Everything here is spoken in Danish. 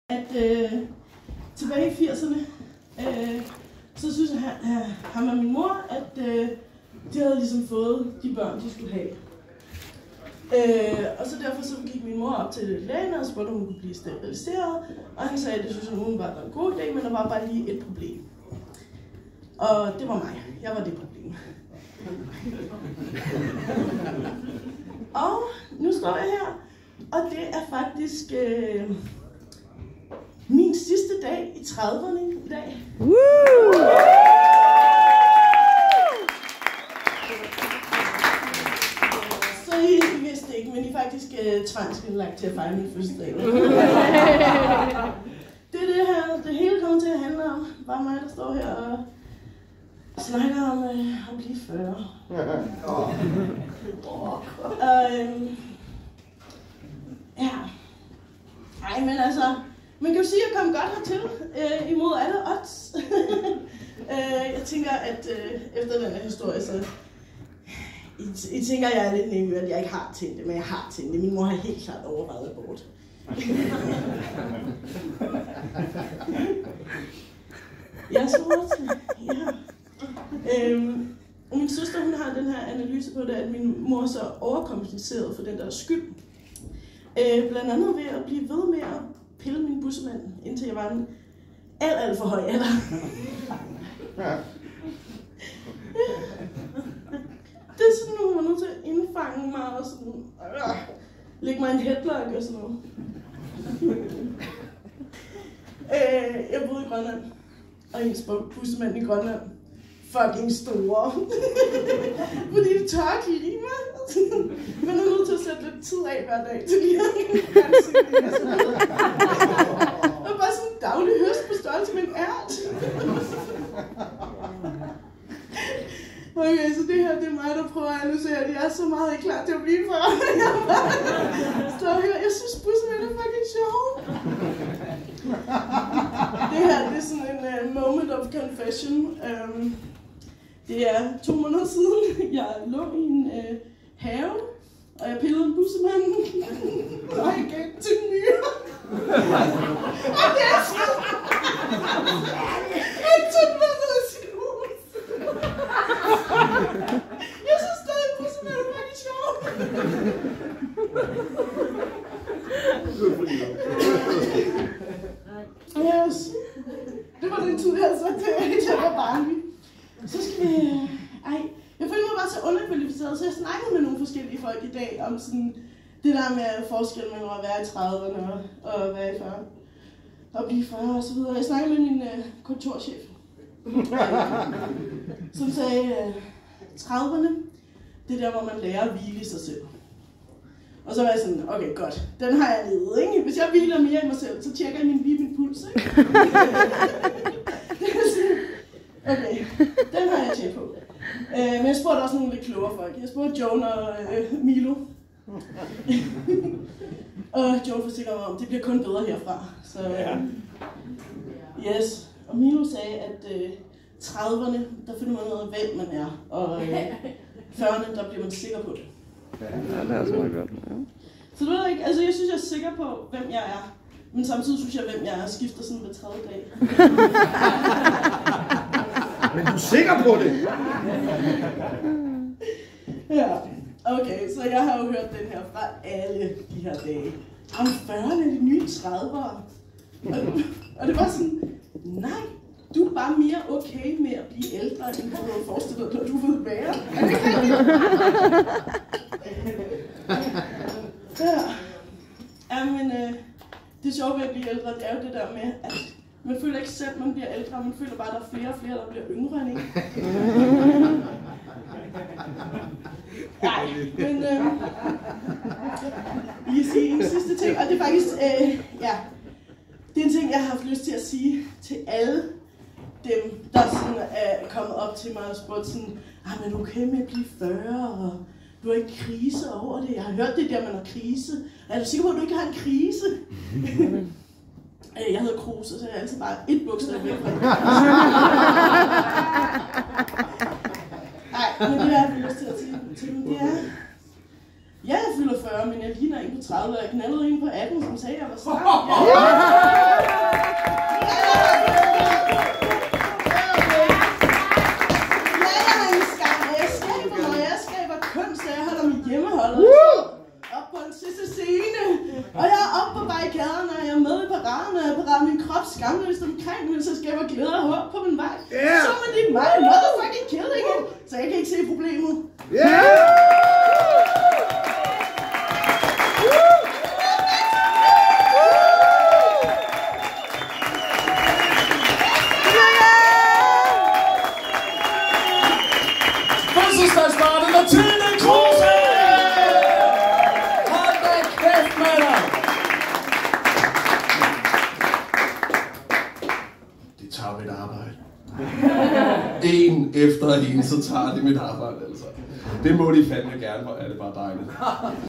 at tilbage i 80'erne, så synes ham og min mor, at de havde ligesom fået de børn, de skulle have. Og så derfor så gik min mor op til lægen og spurgte, om hun kunne blive steriliseret. Og han sagde, at det synes hun var en god idé, men der var bare lige et problem. Og det var mig. Jeg var det problem. Og nu står jeg her, og det er faktisk min sidste dag i 30'erne i dag. Så I vidste det ikke, men I er faktisk tvangsindlagt til at fejre min fødselsdag. Det er det her, det hele kommer til at handle om. Bare mig, der står her og snakker om at blive 40. Ja. Ej, men altså, man kan jo sige, at jeg kom godt hertil, imod alle odds. Jeg tænker, at efter den her historie, så I tænker, at jeg er lidt nervøs, at jeg ikke har tænkt det, men jeg har tænkt det. Min mor har helt klart overvejet abort. Jeg tror ja. Min søster, hun har den her analyse på det, at min mor så overkompenseret for den der skyld. Blandt andet ved at blive ved med at pille min bussemand, indtil jeg var en alt for høj alder. Det er sådan, at hun var nødt til at indfange mig og sådan, lægge mig en headlock og sådan noget. Jeg boede i Grønland, og ens bussemand i Grønland fucking store. Fordi det tør at lide mig. Man er nødt til at sætte lidt tid af hver dag til lige at og bare sådan en daglig høst på størrelse med en ært. Okay, så det her, det er mig, der prøver at analysere, at jeg er så meget klar til at blive for. Jeg synes, bussen er fucking sjov. Det her, det er sådan en moment of confession. Det er 2 måneder siden, jeg lå i en have, og jeg pillede en bussemand, og jeg gav den til en nyere. Og det er sådan, jeg tog den med af sit hus. Jeg synes stadig, at bussemand er fucking sjov. Yes. Det var den tid, jeg havde sagt til, at jeg var barnlig. Så skal vi... Jeg føler mig bare så underkvalificeret, så jeg snakkede med nogle forskellige folk i dag om sådan det der med forskellen mellem at være i 30'erne og være i 40. Og blive 40 og så videre. Jeg snakkede med min kontorchef, som sagde, 30'erne, det er der, hvor man lærer at hvile i sig selv. Og så var jeg sådan, okay, godt, den har jeg ledet, ikke? Hvis jeg hviler mere i mig selv, så tjekker jeg min puls, ikke? Okay, den har jeg tjekket på. Men jeg spurgte også nogle lidt klogere folk. Jeg spurgte Joan og Milo. Og Joan forsikrer mig om, det bliver kun bedre herfra. Så yes. Og Milo sagde, at 30'erne, der finder man noget af, hvem man er. Og 40'erne, der bliver man sikker på det. Ja, det er også meget godt. Ja. Så du ved ikke, altså jeg synes, jeg er sikker på, hvem jeg er. Men samtidig synes jeg, hvem jeg er, skifter sådan hver 30 dag. Men du er sikker på det? Ja, okay, så jeg har jo hørt den her fra alle de her dage. Om 40'erne er de nye 30'ere. Og det var sådan, nej, du er bare mere okay med at blive ældre, end du havde forestillet dig, du vil være. Er det ikke rigtigt? Ja, men det sjove ved at blive ældre, det er jo det der med, at man føler ikke selv, at man bliver ældre, man føler bare, at der er flere og flere, der bliver yngre end en. Nej, men jeg vil sige en sidste ting, og det er faktisk, det er en ting, jeg har haft lyst til at sige til alle dem, der sådan er kommet op til mig og spurgt sådan, men du er okay med at blive 40, og du har ikke krise over det. Jeg har hørt det der, man har krise. Er du sikker på, at du ikke har en krise? Jeg hedder Kruse, så jeg er altid bare et bogstav væk fra det. Nej, men det jeg har lyst til at sige til dem, det er, jeg fylder 40, men jeg ligner en på 30, og jeg knaldede en på 18, som sagde, at jeg var stærk. barrikaderne, og jeg er med i paraderne, og jeg parader min krop skamløst omkring, mens jeg skaber glæde og håb på min vej. Så er man ikke mig, motherfucking killing it, så jeg kan ikke se problemet. Fødselsdagsbarnet Mathilde Kruse! Hold da kæft med dig! Det tager mit arbejde. En efter en, så tager det mit arbejde, altså. Det må de fandme gerne, hvor er det bare dejligt.